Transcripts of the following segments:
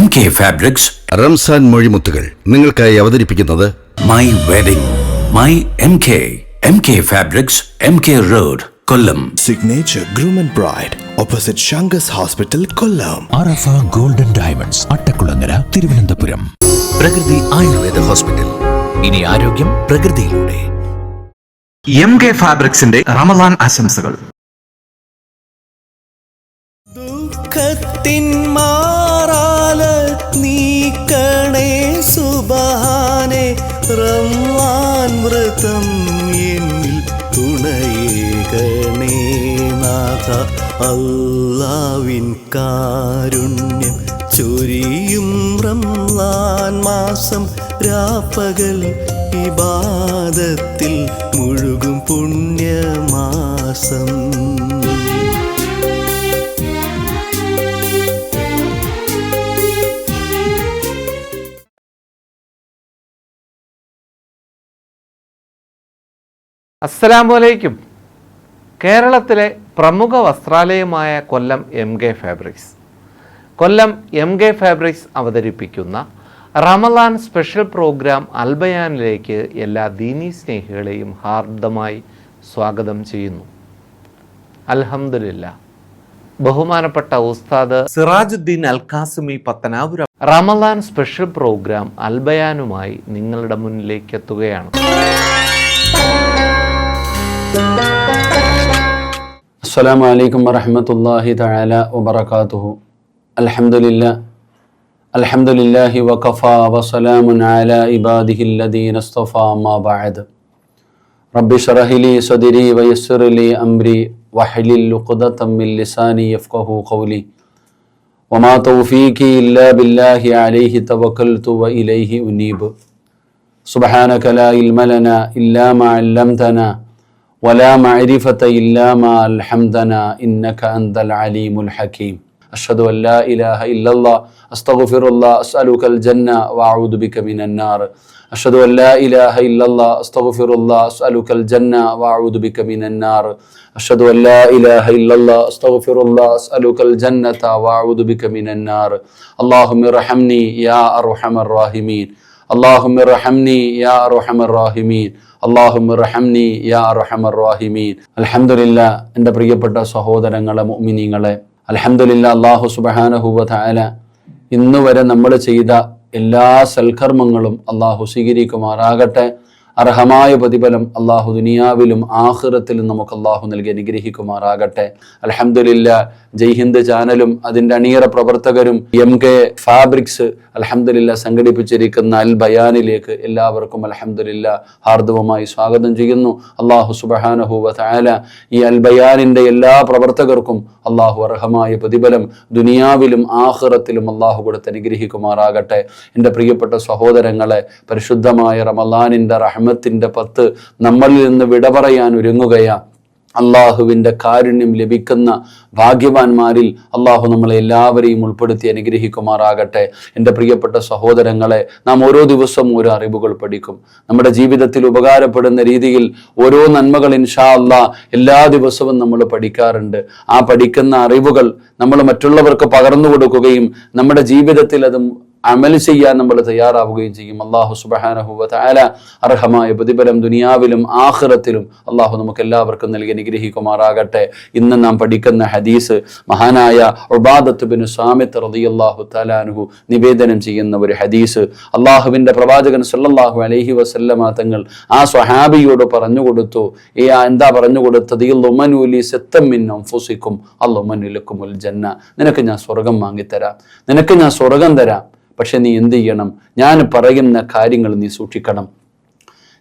MK Fabrics Ramzan മൊഴിമുത്തുകൾ നിങ്ങൾക്കായി അവതരിപ്പിക്കുന്നത് My Wedding My MK Fabrics MK Road Kollam Signature Groom and Bride opposite Shangas Hospital Kollam Arafah golden diamonds Attakulangara Thiruvananthapuram. പ്രകൃതി Ayurveda hospital. ഇനി ആരോഗ്യം പ്രകൃതിയിലൂടെ. MK ഫാബ്രിക്സിന്റെ Ramadan ആശംസകൾ. ദുഃഖത്തിൻ മാറാല നീക്കണേ സുബ്ഹാനേ, റമളാൻ വ്രതം എന്നിൽ തുണയേകണേ നാഥ. അല്ലാഹുവിൻ കാരുണ്യം ചൊരിയും റമളാൻ മാസം, രാപ്പകൽ ഇബാദത്തിൽ മുഴുകും പുണ്യമാസം. അസ്സലാമു കേരളത്തിലെ പ്രമുഖ വസ്ത്രാലയമായ കൊല്ലം MK ഫാബ്രിക്സ്. കൊല്ലം MK ഫാബ്രിക്സ് അവതരിപ്പിക്കുന്ന റമളാൻ സ്പെഷ്യൽ പ്രോഗ്രാം അൽബയാനിലേക്ക് എല്ലാ ദീനീ സ്നേഹികളെയും ഹാർദമായി സ്വാഗതം ചെയ്യുന്നു. അൽഹംദുലില്ലാ, ബഹുമാനപ്പെട്ട ഉസ്താദ് സിറാജുദ്ദീൻ അൽകാസിമി പത്തനാപുരം റമളാൻ സ്പെഷ്യൽ പ്രോഗ്രാം അൽബയാനുമായി നിങ്ങളുടെ മുന്നിലേക്ക് എത്തുകയാണ്. അസ്സലാമു അലൈക്കും വറഹ്മത്തുള്ളാഹി തആല വബറകാതുഹു. അൽഹംദുലില്ലാഹി വഖഫാ വസലാമുൻ അലാ ഇബാദിഹില്ലദീന ഇസ്തഫാ അമ്മാ ബഅദ്. റബ്ബി ശ്റഹ് ലി സദ്രി വയസ്സിർ ലി അംരി വഹ്ലുൽ ഉഖ്ദതം മിൻ ലിസാനി യഫ്ഖഹു ഖൗലി വമാ തൗഫീഖി ഇല്ലാ ബില്ലാഹി അലൈഹി തവക്കൽതു വഇലൈഹി ഉനീബ്. സുബ്ഹാനക ലാ ഇൽമ ലനാ ഇല്ലാ മാ അല്ലംതനാ വലാ മഅരിഫത ഇല്ലാ മാ അൽഹംദനാ ഇന്നക അൻതൽ അലീമുൽ ഹകീം. അഷ്ഹദു അൻ ലാ ഇലാഹ ഇല്ലല്ലാഹ് അസ്തഗ്ഫിറുല്ലാഹ് അസ്അലുകൽ ജന്ന വഅഊദു ബിക മിനൻ നാർ. അഷ്ഹദു അൻ ലാ ഇലാഹ ഇല്ലല്ലാഹ് അസ്തഗ്ഫിറുല്ലാഹ് അസ്അലുകൽ ജന്ന വഅഊദു ബിക മിനൻ നാർ. അഷ്ഹദു അൻ ലാ ഇലാഹ ഇല്ലല്ലാഹ് അസ്തഗ്ഫിറുല്ലാഹ് അസ്അലുകൽ ജന്നത വഅഊദു ബിക മിനൻ നാർ. അല്ലാഹുമ്മ ഇർഹംനി യാ അർഹമർ റഹീമീൻ. അല്ലാഹുമ്മ ഇർഹംനി യാ അർഹമർ റഹീമീൻ. അല്ലാഹുമ്മ ഇർഹംനി യാ അർഹമർ റഹീമീൻ. അൽഹംദുലില്ലാ, എൻ്റെ പ്രിയപ്പെട്ട സഹോദരങ്ങളെ മുഅ്മിനീങ്ങളെ, അൽഹംദുലില്ലാ, അല്ലാഹു സുബ്ഹാനഹു വ തആല ഇന്ന് വരെ നമ്മൾ ചെയ്ത എല്ലാ സൽക്കർമ്മങ്ങളും അല്ലാഹു സ്വീകരിക്കുമാറാകട്ടെ. അർഹമായ പ്രതിഫലം അല്ലാഹു ദുനിയാവിലും ആഖിറത്തിലും നമുക്ക് അല്ലാഹു നൽകി അനുഗ്രഹിക്കുമാറാകട്ടെ. അൽഹംദുലില്ലാ, ജയ്ഹിന്ദ് ചാനലും അതിൻ്റെ അണിയറ പ്രവർത്തകരും MK ഫാബ്രിക്സ് അൽഹംദുലില്ലാ സംഘടിപ്പിച്ചിരിക്കുന്ന അൽ ബയാനിലേക്ക് എല്ലാവർക്കും അൽഹംദുലില്ലാ ഹാർദവമായി സ്വാഗതം ചെയ്യുന്നു. അല്ലാഹു സുബ്ഹാനഹു വ തആല ഈ അൽ ബയാനിൻ്റെ എല്ലാ പ്രവർത്തകർക്കും അല്ലാഹു അർഹമായ പ്രതിഫലം ദുനിയാവിലും ആഖിറത്തിലും അല്ലാഹു കൊടുത്ത് അനുഗ്രഹിക്കുമാറാകട്ടെ. എൻ്റെ പ്രിയപ്പെട്ട സഹോദരങ്ങളെ, പരിശുദ്ധമായ റമളാനിൻ്റെ റഹ്മത്തിൻ്റെ 10 നമ്മളിൽ നിന്ന് വിട പറയാൻ ഒരുങ്ങുകയാണ്. അള്ളാഹുവിൻ്റെ കാരുണ്യം ലഭിക്കുന്ന ഭാഗ്യവാന്മാരിൽ അള്ളാഹു നമ്മളെ എല്ലാവരെയും ഉൾപ്പെടുത്തി അനുഗ്രഹിക്കുമാറാകട്ടെ. എൻ്റെ പ്രിയപ്പെട്ട സഹോദരങ്ങളെ, നാം ഓരോ ദിവസവും ഓരോ അറിവുകൾ പഠിക്കും. നമ്മുടെ ജീവിതത്തിൽ ഉപകാരപ്പെടുന്ന രീതിയിൽ ഓരോ നന്മകൾ ഇൻഷാ അല്ലാഹ് എല്ലാ ദിവസവും നമ്മൾ പഠിക്കാറുണ്ട്. ആ പഠിക്കുന്ന അറിവുകൾ നമ്മൾ മറ്റുള്ളവർക്ക് പകർന്നു കൊടുക്കുകയും നമ്മുടെ ജീവിതത്തിൽ അത് അമൽ ചെയ്യാൻ നമ്മൾ തയ്യാറാവുകയും ചെയ്യും. അല്ലാഹു സുബ്ഹാനഹു വ തആല അർഹമായ പ്രതിഫലം ദുനിയാവിലും ആഖിറത്തിലും അല്ലാഹു നമുക്ക് എല്ലാവർക്കും നൽകി അനുഗ്രഹിക്കുമാറാകട്ടെ. ഇന്ന് നാം പഠിക്കുന്ന ഹദീസ് മഹാനായ ഉബാദത്ത് ബിൻ സാമിത്ത് റളിയല്ലാഹു തആല അൻഹു നിവേദനം ചെയ്യുന്ന ഒരു ഹദീസ്. അല്ലാഹുവിൻ്റെ പ്രവാചകൻ സല്ലല്ലാഹു അലൈഹി വസല്ലമ തങ്ങൾ ആ സ്വഹാബിയോട് പറഞ്ഞു കൊടുത്തു. എന്താ പറഞ്ഞു കൊടുത്തത്? ലുമനു ലി സത്തം മിൻ അൻഫുസിക്കും അല്ലുമനു ലക്കുമുൽ ജന്ന. നിനക്ക് ഞാൻ സ്വർഗം വാങ്ങിത്തരാം, നിനക്ക് ഞാൻ സ്വർഗം തരാം. പക്ഷെ നീ എന്ത് ചെയ്യണം? ഞാൻ പറയുന്ന കാര്യങ്ങൾ നീ സൂക്ഷിക്കണം.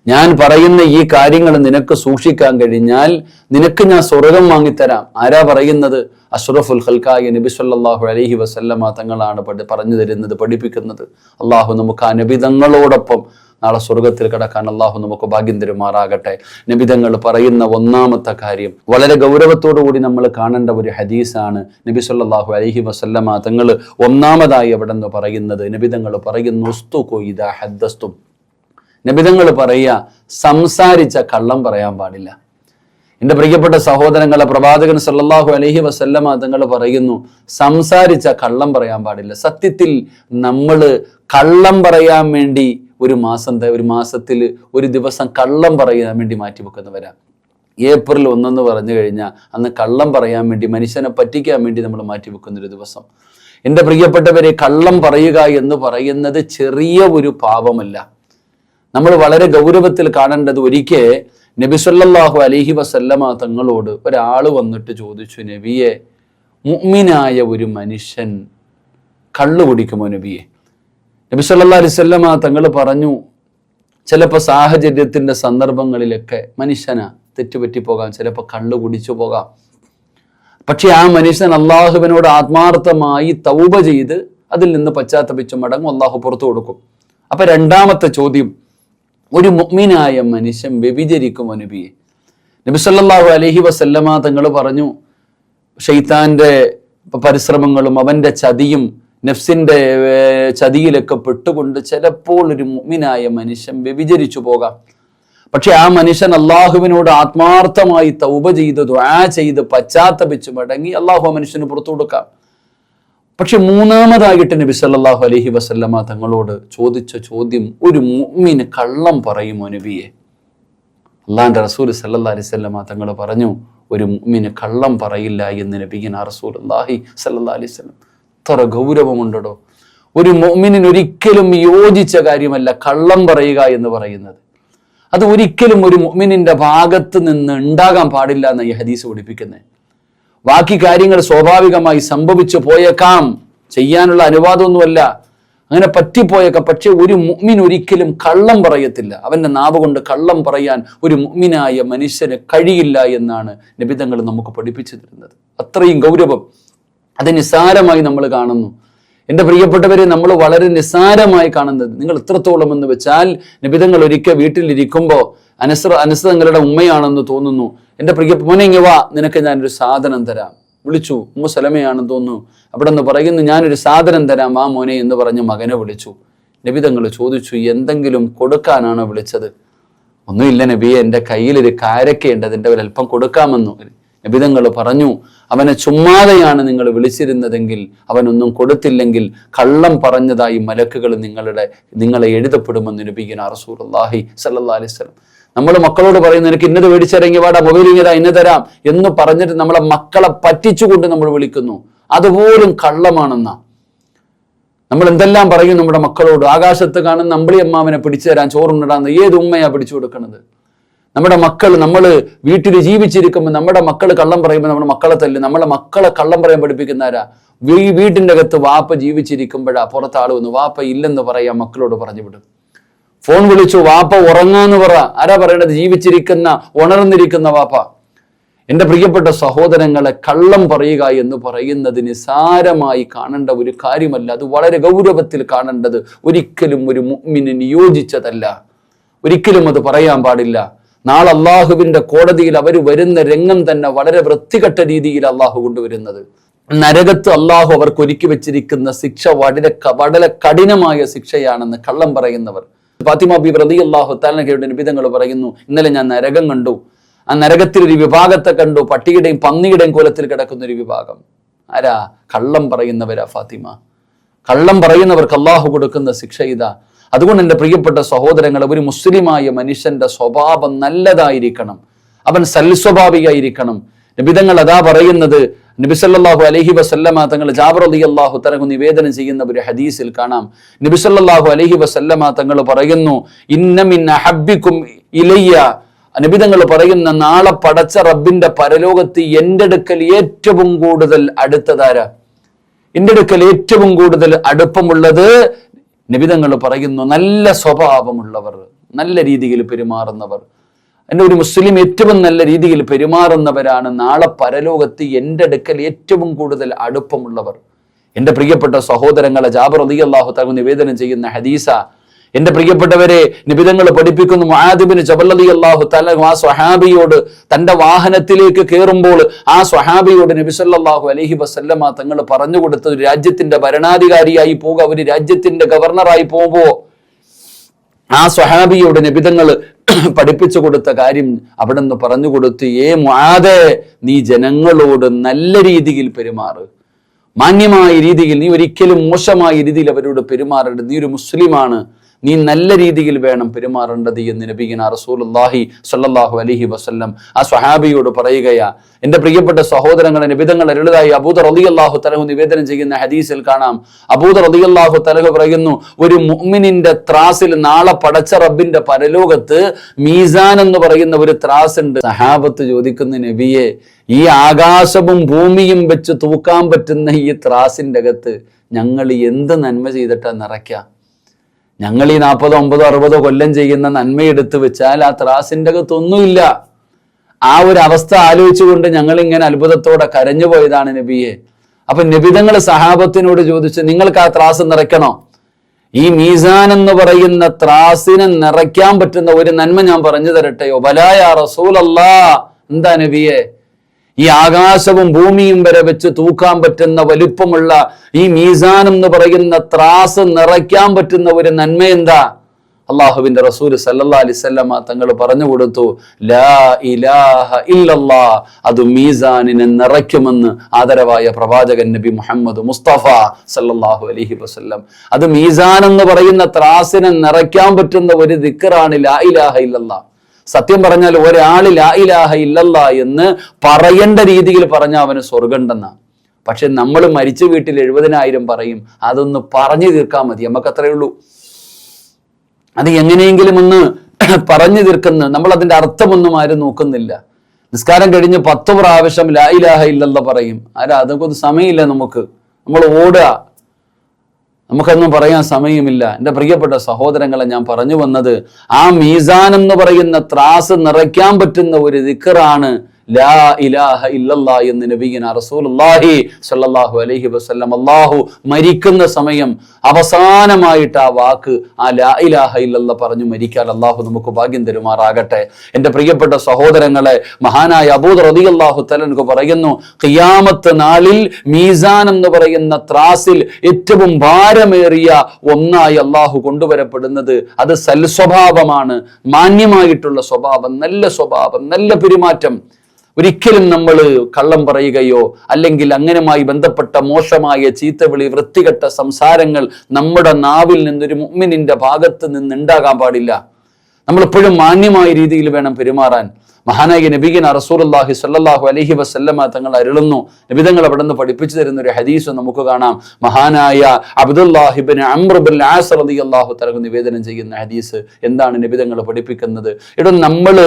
ഞാൻ പറയുന്ന ഈ കാര്യങ്ങൾ നിനക്ക് സൂക്ഷിക്കാൻ കഴിഞ്ഞാൽ നിനക്ക് ഞാൻ സ്വർഗം വാങ്ങിത്തരാം. ആരാ പറയുന്നത്? അഷ്റഫുൽ ഖൽഖായ നബി സല്ലല്ലാഹു അലൈഹി വസല്ലമ തങ്ങളാണ് പറഞ്ഞു തരുന്നത്, പഠിപ്പിക്കുന്നത്. അള്ളാഹു നമുക്ക് ആ നബിതങ്ങളോടൊപ്പം നാളെ സ്വർഗത്തിൽ കിടക്കാൻ അള്ളാഹു നമുക്ക് ഭാഗ്യം തരുമാറാകട്ടെ. നബിതങ്ങൾ പറയുന്ന ഒന്നാമത്തെ കാര്യം വളരെ ഗൗരവത്തോടു കൂടി നമ്മൾ കാണേണ്ട ഒരു ഹദീസാണ്. നബി സല്ലല്ലാഹു അലൈഹി വസല്ലമ തങ്ങൾ ഒന്നാമതായി അവിടെ നിന്ന് പറയുന്നത്, നബിതങ്ങൾ പറയുന്നു, ഉസ്തുഖു ഇദാ ഹദ്ദസ്തും. നബിതങ്ങൾ പറയുക, സംസാരിച്ച കള്ളം പറയാൻ പാടില്ല. എൻ്റെ പ്രിയപ്പെട്ട സഹോദരങ്ങളെ, പ്രവാചകൻ സല്ലല്ലാഹു അലൈഹി വസല്ലമ തങ്ങൾ പറയുന്നു, സംസാരിച്ച കള്ളം പറയാൻ പാടില്ല. സത്യത്തിൽ നമ്മൾ കള്ളം പറയാൻ വേണ്ടി ഒരു മാസത്തിൽ ഒരു ദിവസം കള്ളം പറയാൻ വേണ്ടി മാറ്റിവെക്കുന്നവരാ. ഏപ്രിൽ 1 പറഞ്ഞു കഴിഞ്ഞാൽ അന്ന് കള്ളം പറയാൻ വേണ്ടി, മനുഷ്യനെ പറ്റിക്കാൻ വേണ്ടി നമ്മൾ മാറ്റിവെക്കുന്നൊരു ദിവസം. എൻ്റെ പ്രിയപ്പെട്ടവരെ, കള്ളം പറയുക എന്ന് പറയുന്നത് ചെറിയ ഒരു പാപമല്ല. നമ്മൾ വളരെ ഗൗരവത്തിൽ കാണേണ്ടത്. ഒരിക്കൽ നബി സല്ലല്ലാഹു അലൈഹി വസല്ലമ തങ്ങളോട് ഒരാൾ വന്നിട്ട് ചോദിച്ചു, നബിയെ, മുഅ്മിനായ ഒരു മനുഷ്യൻ കള്ളു കുടിക്കുമോ നബിയെ? നബി സല്ലല്ലാഹു അലൈഹി വസല്ലമ തങ്ങൾ പറഞ്ഞു, ചിലപ്പോൾ സാഹചര്യത്തിൻ്റെ സന്ദർഭങ്ങളിലൊക്കെ മനുഷ്യനാ തെറ്റുപറ്റി പോകാം, ചിലപ്പോൾ കള്ളു കുടിച്ചു പോകാം. പക്ഷെ ആ മനുഷ്യൻ അള്ളാഹുവിനോട് ആത്മാർത്ഥമായി തൗബ ചെയ്ത് അതിൽ നിന്ന് പശ്ചാത്തപിച്ച് മടങ്ങും, അള്ളാഹു പുറത്തു കൊടുക്കും. അപ്പൊ രണ്ടാമത്തെ ചോദ്യം, ഒരു മുഅ്മിനായ മനുഷ്യൻ വ്യഭിചരിക്കുമോ നബിയെ? നബി സല്ലല്ലാഹു അലൈഹി വസല്ലമ തങ്ങൾ പറഞ്ഞു, ശൈത്താന്റെ പരിശ്രമങ്ങളും അവന്റെ ചതിയും നഫ്സിന്റെ ചതിയിലൊക്കെ പെട്ടുകൊണ്ട് ചിലപ്പോൾ ഒരു മുഅ്മിനായ മനുഷ്യൻ വ്യഭിചരിച്ചു പോകാം. പക്ഷെ ആ മനുഷ്യൻ അള്ളാഹുവിനോട് ആത്മാർത്ഥമായി തൗബ ചെയ്ത് ദുആ ചെയ്ത് പശ്ചാത്തപിച്ച് മടങ്ങി അള്ളാഹു ആ മനുഷ്യന് പുറത്തു കൊടുക്കാം. പക്ഷെ മൂന്നാമതായിട്ട് നബി സല്ലല്ലാഹു അലൈഹി വസല്ലമ തങ്ങളോട് ചോദിച്ച ചോദ്യം, ഒരു മുഅ്മിൻ കള്ളം പറയുമോ നബിയെ? അള്ളാന്റെ റസൂൽ സല്ലല്ലാഹു അലൈഹി വസല്ലമ തങ്ങൾ പറഞ്ഞു, ഒരു മുഅ്മിന് കള്ളം പറയില്ല എന്ന് നബിയുനാ റസൂലുള്ളാഹി സല്ലല്ലാഹു അലൈഹി വസല്ലം. എത്ര ഗൗരവമുണ്ടോ! ഒരു മുഅ്മിനിന് ഒരിക്കലും യോജിച്ച കാര്യമല്ല കള്ളം പറയുക എന്ന് പറയുന്നത്. അത് ഒരിക്കലും ഒരു മുഅ്മിനിന്റെ ഭാഗത്ത് നിന്ന് ഉണ്ടാകാൻ പാടില്ല എന്ന് ഈ ഹദീസ് പഠിപ്പിക്കുന്നത്. ബാക്കി കാര്യങ്ങൾ സ്വാഭാവികമായി സംഭവിച്ചു പോയേക്കാം, ചെയ്യാനുള്ള അനുവാദമൊന്നുമല്ല, അങ്ങനെ പറ്റിപ്പോയേക്കാം. പക്ഷെ ഒരു മുഅ്മിൻ ഒരിക്കലും കള്ളം പറയത്തില്ല. അവന്റെ നാവ് കൊണ്ട് കള്ളം പറയാൻ ഒരു മുഅ്മിനായ മനുഷ്യന് കഴിയില്ല എന്നാണ് നബിതങ്ങൾ നമുക്ക് പഠിപ്പിച്ചു തരുന്നത്. അത്രയും ഗൗരവം. അത് നിസ്സാരമായി നമ്മൾ കാണുന്നു. എൻ്റെ പ്രിയപ്പെട്ടവരെ, നമ്മൾ വളരെ നിസ്സാരമായി കാണുന്നത് നിങ്ങൾ എത്രത്തോളം എന്ന് വെച്ചാൽ, നബിതങ്ങൾ ഒരിക്കൽ വീട്ടിലിരിക്കുമ്പോൾ അനസ് തങ്ങളുടെ ഉമ്മയാണെന്ന് തോന്നുന്നു, എൻ്റെ മോനെ ഇങ്ങ് വാ, നിനക്ക് ഞാനൊരു സാധനം തരാം. വിളിച്ചു, ഉമ്മ സലമയാണെന്ന് തോന്നുന്നു. അവിടെ നിന്ന് പറയുന്നു, ഞാനൊരു സാധനം തരാം ആ മോനെ എന്ന് പറഞ്ഞ് മകനെ വിളിച്ചു. നബിതങ്ങൾ ചോദിച്ചു, എന്തെങ്കിലും കൊടുക്കാനാണോ വിളിച്ചത്? ഒന്നുമില്ല നബിയെ, എൻ്റെ കയ്യിലൊരു കാരക്കയുണ്ട്, അതിൻ്റെ ഒരല്പം കൊടുക്കാമെന്നു. നബിതങ്ങൾ പറഞ്ഞു, അവനെ ചുമ്മാതെയാണ് നിങ്ങൾ വിളിച്ചിരുന്നതെങ്കിൽ, അവനൊന്നും കൊടുത്തില്ലെങ്കിൽ കള്ളം പറഞ്ഞതായി മലക്കുകൾ നിങ്ങളെ എഴുതപ്പെടുമെന്ന് നബിയുനാ റസൂലുള്ളാഹി സ്വല്ലല്ലാഹു അലൈഹി വസല്ലം. നമ്മൾ മക്കളോട് പറയുന്നു, നിനക്ക് ഇന്നത് മേടിച്ചിറങ്ങി വാടാ, മൊബൈൽ ഇങ്ങതാ, ഇന്ന് തരാം എന്ന് പറഞ്ഞിട്ട് നമ്മളെ മക്കളെ പറ്റിച്ചുകൊണ്ട് നമ്മൾ വിളിക്കുന്നു. അതുപോലും കള്ളമാണെന്നാ. നമ്മൾ എന്തെല്ലാം പറയും നമ്മുടെ മക്കളോട്. ആകാശത്ത് കാണുന്ന അമ്പിളി അമ്മാവനെ പിടിച്ചു തരാൻ ചോറുണ്ടിടാന്ന് ഏത് ഉമ്മയാ പിടിച്ചു കൊടുക്കുന്നത്? നമ്മുടെ മക്കൾ, നമ്മൾ വീട്ടിൽ ജീവിച്ചിരിക്കുമ്പോൾ നമ്മുടെ മക്കൾ കള്ളം പറയുമ്പോൾ നമ്മുടെ മക്കളെ തല്ലും. നമ്മളെ മക്കളെ കള്ളം പറയാൻ പഠിപ്പിക്കുന്നവരാ. വീട്ടിൻ്റെ അകത്ത് വാപ്പ ജീവിച്ചിരിക്കുമ്പോഴാ പുറത്ത് ആൾ വന്നു വാപ്പ ഇല്ലെന്ന് പറയാൻ മക്കളോട് പറഞ്ഞു വിടും. ഫോൺ വിളിച്ചു, വാപ്പ ഉറങ്ങാന്ന് പറ. ആരാ പറയേണ്ടത്? ജീവിച്ചിരിക്കുന്ന ഉണർന്നിരിക്കുന്ന വാപ്പ. എൻ്റെ പ്രിയപ്പെട്ട സഹോദരങ്ങളെ, കള്ളം പറയുക എന്ന് പറയുന്നത് നിസാരമായി കാണേണ്ട ഒരു കാര്യമല്ല. അത് വളരെ ഗൗരവത്തിൽ കാണേണ്ടത്, ഒരിക്കലും ഒരു മുഅ്മിനിന് യോജിച്ചതല്ല. ഒരിക്കലും അത് പറയാൻ പാടില്ല. നാളെ അള്ളാഹുവിന്റെ കോടതിയിൽ അവർ വരുന്ന രംഗം തന്നെ വളരെ വൃത്തികെട്ട രീതിയിൽ അള്ളാഹു കൊണ്ടുവരുന്നത്. നരകത്ത് അള്ളാഹു അവർക്ക് ഒരുക്കി വെച്ചിരിക്കുന്ന ശിക്ഷ വളരെ കഠിനമായ ശിക്ഷയാണെന്ന് കള്ളം പറയുന്നവർ. ഫാത്തിമ ബീവി റളിയല്ലാഹു തആല അൻഹയുടെ നിബിധങ്ങൾ പറയുന്നു, ഇന്നലെ ഞാൻ നരകം കണ്ടു. ആ നരകത്തിൽ ഒരു വിഭാഗത്തെ കണ്ടു, പട്ടിയുടെയും പന്നിയുടെയും കോലത്തിൽ കിടക്കുന്ന ഒരു വിഭാഗം. ആരാ? കള്ളം പറയുന്നവരാ ഫാത്തിമ. കള്ളം പറയുന്നവർക്ക് അള്ളാഹു കൊടുക്കുന്ന ശിക്ഷ ഇതാ. അതുകൊണ്ട് എൻ്റെ പ്രിയപ്പെട്ട സഹോദരങ്ങളെ, ഒരു മുസ്ലിമായ മനുഷ്യന്റെ സ്വഭാവം നല്ലതായിരിക്കണം, അവൻ സൽസ്വഭാവിയായിരിക്കണം. നബിതങ്ങൾ അതാ പറയുന്നത്. നബി സല്ലല്ലാഹു അലൈഹി വസല്ലമ തങ്ങൾ ജാബിർ റളിയല്ലാഹു തആല നിവേദനം ചെയ്യുന്ന ഒരു ഹദീസിൽ കാണാം. നബി സല്ലല്ലാഹു അലൈഹി വസല്ലമ തങ്ങൾ പറയുന്നു, ഇന്ന മിൻ അഹബ്ബിക്കും ഇലയ്യ. നബിതങ്ങൾ പറയുന്ന, നാളെ പടച്ച റബ്ബിന്റെ പരലോകത്ത് എൻ്റെ അടുക്കൽ ഏറ്റവും കൂടുതൽ അടുത്തതാരാ? എൻ്റെ അടുക്കൽ ഏറ്റവും കൂടുതൽ അടുപ്പമുള്ളത്, നബിതങ്ങൾ പറയുന്നു, നല്ല സ്വഭാവമുള്ളവർ, നല്ല രീതിയിൽ പെരുമാറുന്നവർ. എൻ്റെ ഒരു മുസ്ലിം ഏറ്റവും നല്ല രീതിയിൽ പെരുമാറുന്നവരാണ് നാളെ പരലോകത്ത് എൻ്റെ അടുക്കൽ ഏറ്റവും കൂടുതൽ അടുപ്പമുള്ളവർ. എൻ്റെ പ്രിയപ്പെട്ട സഹോദരങ്ങളെ, ജാബിർ റളിയല്ലാഹു തആല നിവേദനം ചെയ്യുന്ന ഹദീസ. എൻ്റെ പ്രിയപ്പെട്ടവരെ, നബിതങ്ങൾ പഠിപ്പിക്കുന്നു, മുആദ് ഇബ്നു ജബൽ റളിയല്ലാഹു തആല ആ സ്വഹാബിയോട് തന്റെ വാഹനത്തിലേക്ക് കയറുമ്പോൾ ആ സ്വഹാബിയോട് നബി സല്ലല്ലാഹു അലൈഹി വസല്ലമ തങ്ങൾ പറഞ്ഞു കൊടുത്തത്, ഒരു രാജ്യത്തിന്റെ ഭരണാധികാരിയായി പോകുക, ഒരു രാജ്യത്തിന്റെ ഗവർണറായി പോകുമ്പോ ആ സ്വഹാബിയോട് നബിതങ്ങൾ പഠിപ്പിച്ചു കൊടുത്ത കാര്യം അവിടെ നിന്ന് പറഞ്ഞു കൊടുത്ത്, മുആദേ, നീ ജനങ്ങളോട് നല്ല രീതിയിൽ പെരുമാറ്, മാന്യമായ രീതിയിൽ, നീ ഒരിക്കലും മോശമായ രീതിയിൽ അവരോട് പെരുമാറരുത്, നീ ഒരു മുസ്ലിമാണ്, നീ നല്ല രീതിയിൽ വേണം പെരുമാറേണ്ടത് എന്ന് നബിഗിന റസൂലുള്ളാഹി സ്വല്ലല്ലാഹു അലൈഹി വസല്ലം ആ സ്വഹാബിയോട് പറയുകയാ. എന്റെ പ്രിയപ്പെട്ട സഹോദരങ്ങളെ, നബിതങ്ങൾ അരുളതായി അബൂദർ റളിയല്ലാഹു തആല നിവേദനം ചെയ്യുന്ന ഹദീസിൽ കാണാം. അബൂദർ റളിയല്ലാഹു തആല പറയുന്നു, ഒരു മുഅ്മിനിന്റെ ത്രാസിൽ നാളെ പടച്ച റബ്ബിന്റെ പരലോകത്ത് മീസാൻ എന്ന് പറയുന്ന ഒരു ത്രാസ് ഉണ്ട്. സഹാബത്ത് ചോദിക്കുന്ന, നബിയെ, ഈ ആകാശവും ഭൂമിയും വെച്ച് തൂക്കാൻ പറ്റുന്ന ഈ ത്രാസിന്റെ അകത്ത് ഞങ്ങൾ എന്ത് നന്മ ചെയ്തിട്ടാ നിറയ്ക്കാം? ഞങ്ങൾ ഈ 40, 50, 60 കൊല്ലം ചെയ്യുന്ന നന്മയെടുത്ത് വെച്ചാൽ ആ ത്രാസിന്റെ അകത്തൊന്നുമില്ല. ആ ഒരു അവസ്ഥ ആലോചിച്ചുകൊണ്ട് ഞങ്ങൾ ഇങ്ങനെ അത്ഭുതത്തോടെ കരഞ്ഞു പോയതാണ് നബിയെ. അപ്പൊ നബിതങ്ങൾ സഹാബത്തിനോട് ചോദിച്ചു, നിങ്ങൾക്ക് ആ ത്രാസ് നിറയ്ക്കണോ? ഈ മീസാൻ എന്ന് പറയുന്ന ത്രാസിനെ നിറയ്ക്കാൻ പറ്റുന്ന ഒരു നന്മ ഞാൻ പറഞ്ഞു തരട്ടെയോ? ബലാ യാ റസൂലല്ലാഹ്. എന്താ നബിയെ? ഈ ആകാശവും ഭൂമിയും വരെ വെച്ച് തൂക്കാൻ പറ്റുന്ന വലിപ്പമുള്ള ഈ മീസാൻ എന്ന് പറയുന്ന ത്രാസ് നിറയ്ക്കാൻ പറ്റുന്ന ഒരു നന്മ എന്താ? അള്ളാഹുവിന്റെ റസൂൽ സല്ലല്ലാഹു അലൈഹി വസല്ലം തങ്ങൾ പറഞ്ഞു കൊടുത്തു, ലാ ഇലാഹ ഇല്ലല്ലാഹ്. അത് മീസാനിനെ നിറയ്ക്കുമെന്ന് ആദരവായ പ്രവാചകൻ നബി മുഹമ്മദ് മുസ്തഫ സല്ലല്ലാഹു അലൈഹി വസല്ലം. അത് മീസാൻ എന്ന് പറയുന്ന ത്രാസിനെ നിറയ്ക്കാൻ പറ്റുന്ന ഒരു ദിക്റാണ് ലാ ഇലാഹ ഇല്ലല്ലാഹ്. സത്യം പറഞ്ഞാൽ ഒരാൾ ലാ ഇലാഹ ഇല്ലല്ലാഹ് എന്ന് പറയേണ്ട രീതിയിൽ പറഞ്ഞാൽ അവന് സ്വർഗമുണ്ടെന്ന. പക്ഷെ നമ്മൾ മരിച്ച വീട്ടിൽ 70,000 പറയും. അതൊന്ന് പറഞ്ഞു തീർക്കാൻ മതി, നമുക്ക് അത്രയേ ഉള്ളൂ. അത് എങ്ങനെയെങ്കിലും ഒന്ന് പറഞ്ഞു തീർക്കുന്ന, നമ്മൾ അതിന്റെ അർത്ഥമൊന്നും ആരും നോക്കുന്നില്ല. നിസ്കാരം കഴിഞ്ഞ് 10 പ്രാവശ്യം ലാ ഇലാഹ ഇല്ലല്ലാഹ് പറയും. അതൊക്കെ സമയമില്ല നമുക്ക്, നമ്മൾ ഓടുക, നമുക്കൊന്നും പറയാൻ സമയമില്ല. എൻ്റെ പ്രിയപ്പെട്ട സഹോദരങ്ങളെ, ഞാൻ പറഞ്ഞു വന്നത്, ആ മീസാൻ എന്ന് പറയുന്ന ത്രാസ് നിറയ്ക്കാൻ പറ്റുന്ന ഒരു ദിക്റാണ് ലാ ഇലാഹ ഇല്ലല്ലാഹ് എന്ന് നബിയിന റസൂലുള്ളാഹി സ്വല്ലല്ലാഹു അലൈഹി വസല്ലം അല്ലാഹു മരിക്കുന്ന സമയം അവസാനമായിട്ട് ആ വാക്ക്, ആ ലാ ഇലാഹ ഇല്ലല്ലാഹ് പറഞ്ഞു മരിക്കാൻ അല്ലാഹു നമുക്ക് ഭാഗ്യം തരുമാറാകട്ടെ. എൻ്റെ പ്രിയപ്പെട്ട സഹോദരങ്ങളെ, മഹാനായ അബൂദർ റളിയല്ലാഹു തആല പറയുന്നു, ഖിയാമത്ത് നാളിൽ മീസാൻ എന്ന് പറയുന്ന ത്രാസിൽ ഏറ്റവും ഭാരമേറിയ ഒന്നായി അല്ലാഹു കൊണ്ടുവരപ്പെടുന്നത് അത് സൽസ്വഭാവമാണ്, മാന്യമായിട്ടുള്ള സ്വഭാവം, നല്ല സ്വഭാവം, നല്ല പെരുമാറ്റം. ഒരിക്കലും നമ്മൾ കള്ളം പറയുകയോ അല്ലെങ്കിൽ അങ്ങനെയുമായി ബന്ധപ്പെട്ട മോശമായ ചീത്തവിളി, വൃത്തികെട്ട സംസാരങ്ങൾ നമ്മുടെ നാവിൽ നിന്നൊരു മുഅ്മിനിന്റെ ഭാഗത്ത് നിന്ന് ഉണ്ടാകാൻ പാടില്ല. നമ്മളെപ്പോഴും മാന്യമായ രീതിയിൽ വേണം പെരുമാറാൻ. മഹാനായ നബിഗിന റസൂലുള്ളാഹി സ്വല്ലല്ലാഹു അലൈഹി വസല്ലമ തങ്ങൾ അരുളുന്നു, നബിതങ്ങൾ അവിടെ നിന്ന് പഠിപ്പിച്ചു തരുന്ന ഒരു ഹദീസ് നമുക്ക് കാണാം. മഹാനായ അബ്ദുല്ലാഹി ഇബ്നു അംർ ഇബ്നുൽ ആസ് റളിയല്ലാഹു തആല നിവേദനം ചെയ്യുന്ന ഹദീസ്. എന്താണ് നബിതങ്ങൾ പഠിപ്പിക്കുന്നത്? നമ്മൾ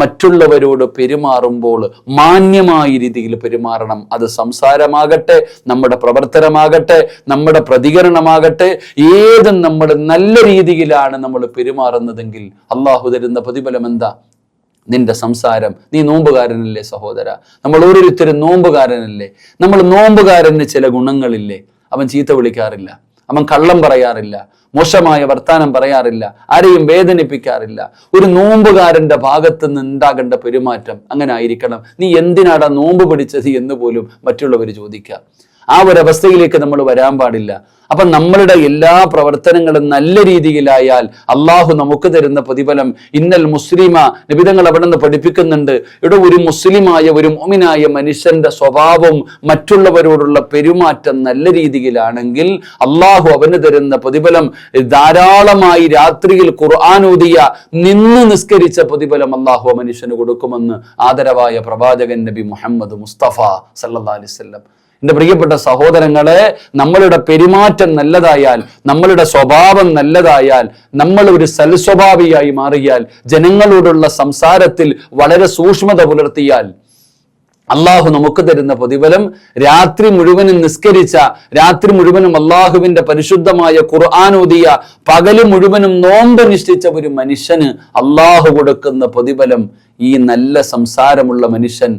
മറ്റുള്ളവരോട് പെരുമാറുമ്പോൾ മാന്യമായ രീതിയിൽ പെരുമാറണം. അത് സംസാരമാകട്ടെ, നമ്മുടെ പ്രവർത്തനമാകട്ടെ, നമ്മുടെ പ്രതികരണമാകട്ടെ, ഏതും നമ്മൾ നല്ല രീതിയിലാണ് നമ്മൾ പെരുമാറുന്നതെങ്കിൽ അള്ളാഹു തരുന്ന പ്രതിഫലം എന്താ? നിന്റെ സംസാരം. നീ നോമ്പുകാരനല്ലേ സഹോദര? നമ്മൾ ഓരോരുത്തരും നോമ്പുകാരനല്ലേ? നമ്മൾ നോമ്പുകാരന് ചില ഗുണങ്ങളില്ലേ? അവൻ ചീത്ത വിളിക്കാറില്ല, അവൻ കള്ളം പറയാറില്ല, മോശമായ വർത്താനം പറയാറില്ല, ആരെയും വേദനിപ്പിക്കാറില്ല. ഒരു നോമ്പുകാരന്റെ ഭാഗത്ത് നിന്ന് ഉണ്ടാകേണ്ട പെരുമാറ്റം അങ്ങനെ ആയിരിക്കണം. നീ എന്തിനാടാ നോമ്പ് പിടിച്ചത് എന്ന് പോലും മറ്റുള്ളവർ ചോദിക്കാം. ആ ഒരവസ്ഥയിലേക്ക് നമ്മൾ വരാൻ പാടില്ല. അപ്പൊ നമ്മളുടെ എല്ലാ പ്രവർത്തനങ്ങളും നല്ല രീതിയിലായാൽ അള്ളാഹു നമുക്ക് തരുന്ന പ്രതിഫലം ഇന്നൽ മുസ്ലിമ, നബിതങ്ങൾ അവിടെ നിന്ന് പഠിപ്പിക്കുന്നുണ്ട്. ഇവിടെ ഒരു മുസ്ലിമായ, ഒരു മുഅ്മിനായ മനുഷ്യന്റെ സ്വഭാവം, മറ്റുള്ളവരോടുള്ള പെരുമാറ്റം നല്ല രീതിയിലാണെങ്കിൽ അള്ളാഹു അവന് തരുന്ന പ്രതിഫലം ധാരാളമായി രാത്രിയിൽ ഖുർആൻ ഓതിയ, നിന്ന് നിസ്കരിച്ച പ്രതിഫലം അള്ളാഹു മനുഷ്യന് കൊടുക്കുമെന്ന് ആദരവായ പ്രവാചകൻ നബി മുഹമ്മദ് മുസ്തഫ സല്ലല്ലാഹു അലൈഹി വസല്ലം. എൻ്റെ പ്രിയപ്പെട്ട സഹോദരങ്ങളെ, നമ്മളുടെ പെരുമാറ്റം നല്ലതായാൽ, നമ്മളുടെ സ്വഭാവം നല്ലതായാൽ, നമ്മൾ ഒരു സൽസ്വഭാവിയായി മാറിയാൽ, ജനങ്ങളോടുള്ള സംസാരത്തിൽ വളരെ സൂക്ഷ്മത പുലർത്തിയാൽ അള്ളാഹു നമുക്ക് തരുന്ന പ്രതിഫലം രാത്രി മുഴുവനും നിസ്കരിച്ച, രാത്രി മുഴുവനും അള്ളാഹുവിന്റെ പരിശുദ്ധമായ ഖുർആൻ ഓതിയ, പകല് മുഴുവനും നോമ്പ് അനുഷ്ഠിച്ച ഒരു മനുഷ്യന് അള്ളാഹു കൊടുക്കുന്ന പ്രതിഫലം ഈ നല്ല സംസാരമുള്ള മനുഷ്യൻ,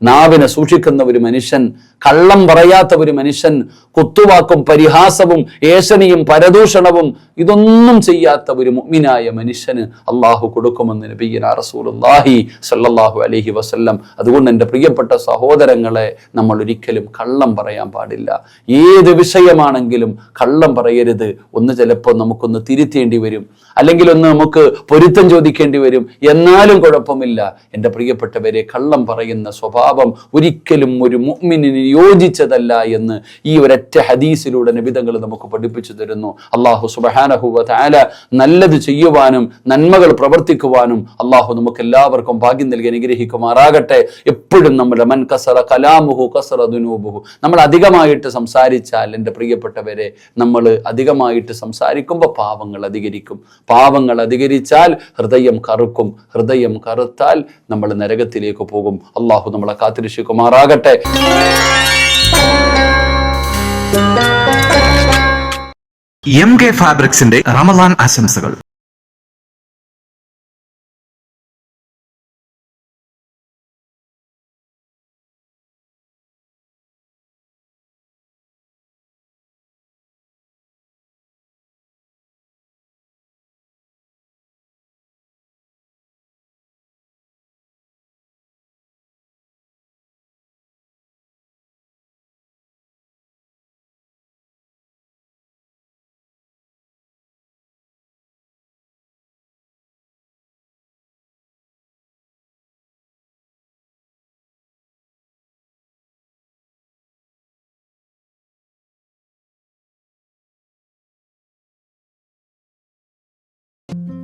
നാവിനെ സൂക്ഷിക്കുന്ന ഒരു മനുഷ്യൻ, കള്ളം പറയാത്ത ഒരു മനുഷ്യൻ, കുത്തുവാക്കും പരിഹാസവും ഏഷണിയും പരദൂഷണവും ഇതൊന്നും ചെയ്യാത്ത ഒരു മുഅ്മിനായ മനുഷ്യന് അള്ളാഹു കൊടുക്കുമെന്ന് നബിയുനാ റസൂലുള്ളാഹി സ്വല്ലല്ലാഹു അലൈഹി വസല്ലം. അതുകൊണ്ട് എൻ്റെ പ്രിയപ്പെട്ട സഹോദരങ്ങളെ, നമ്മൾ ഒരിക്കലും കള്ളം പറയാൻ പാടില്ല. ഏത് വിഷയമാണെങ്കിലും കള്ളം പറയരുത്. ഒന്ന് ചിലപ്പോൾ നമുക്കൊന്ന് തിരുത്തേണ്ടി വരും, അല്ലെങ്കിൽ ഒന്ന് നമുക്ക് പൊരുത്തം ചോദിക്കേണ്ടി വരും. എന്നാലും കുഴപ്പമില്ല. എൻ്റെ പ്രിയപ്പെട്ടവരെ, കള്ളം പറയുന്ന സ്വഭാവം ഒരിക്കലും ഒരു മുഅ്മിനിന് യോജിച്ചതല്ല എന്ന് ഈ ഒരൊറ്റ ഹദീസിലൂടെ നബിതങ്ങൾ നമുക്ക് പഠിപ്പിച്ചു തരുന്നു. അല്ലാഹു സുബ്ഹാനഹു വ തആല നല്ലത് ചെയ്യുവാനും നന്മകൾ പ്രവർത്തിക്കുവാനും അല്ലാഹു നമുക്ക് എല്ലാവർക്കും ഭാഗ്യം നൽകി അനുഗ്രഹിക്കുമാറാകട്ടെ. എപ്പോഴും നമ്മുടെ മൻ കസറ കലാമുഹു കസറ ദുനൂബുഹു, നമ്മൾ അധികമായിട്ട് സംസാരിച്ചാൽ, എൻ്റെ പ്രിയപ്പെട്ടവരെ, നമ്മൾ അധികമായിട്ട് സംസാരിക്കുമ്പോൾ പാവങ്ങൾ അധികരിക്കും. പാവങ്ങൾ അധികരിച്ചാൽ ഹൃദയം കറുക്കും. ഹൃദയം കറുത്താൽ നമ്മൾ നരകത്തിലേക്ക് പോകും. അല്ലാഹു നമ്മളെ കാത്തിരക്ഷിക്കുമാറാകട്ടെ. MK ഫാബ്രിക്സിന്റെ റമളാൻ ആശംസകൾ.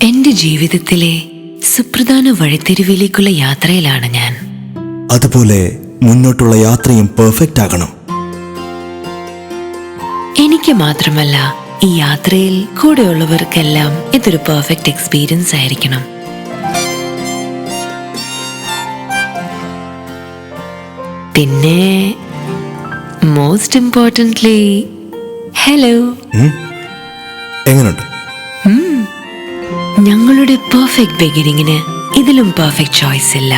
എന്റെ ജീവിതത്തിലെ സുപ്രധാന വഴിത്തിരിവിലേക്കുള്ള യാത്രയിലാണ് ഞാൻ. അതുപോലെ മുന്നോട്ടുള്ള യാത്രയും പെർഫെക്റ്റ് ആകണം. എനിക്ക് മാത്രമല്ല, ഈ യാത്രയിൽ കൂടെയുള്ളവർക്കെല്ലാം ഇതൊരു പെർഫെക്റ്റ് എക്സ്പീരിയൻസ് ആയിരിക്കണം. പിന്നെ മോസ്റ്റ് ഇമ്പോർട്ടന്റ്ലി, ഹലോ, എങ്ങനെയുണ്ട്? ഞങ്ങളുടെ പെർഫെക്റ്റ് ബിഗിനിങ്ങിന് ഇതിലും പെർഫെക്റ്റ് ചോയ്സ് ഇല്ല.